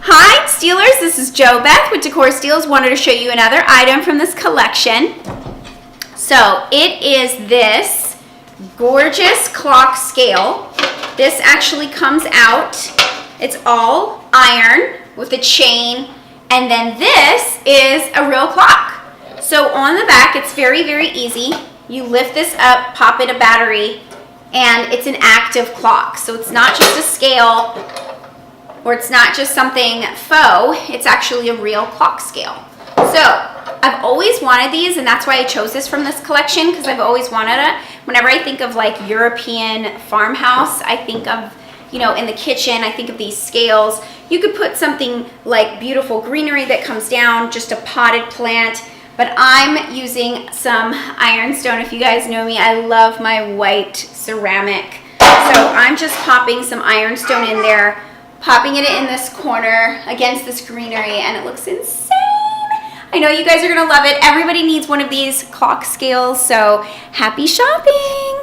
Hi Steelers, this is JoBeth with Decor Steels. Wanted to show you another item from this collection. So it is this gorgeous clock scale. This actually comes out. It's all iron with a chain, and then this is a real clock. So on the back, it's very, very easy. You lift this up, pop in a battery, and it's an active clock. So it's not just a scale, or it's not just something faux, it's actually a real clock scale. So I've always wanted these, and that's why I chose this from this collection, because I've always wanted it. Whenever I think of like European farmhouse, I think of, you know, in the kitchen, I think of these scales. You could put something like beautiful greenery that comes down, just a potted plant, but I'm using some ironstone. If you guys know me, I love my white ceramic. So I'm just popping some ironstone in there, popping it in this corner against this greenery, and it looks insane. I know you guys are gonna love it. Everybody needs one of these clock scales, so happy shopping.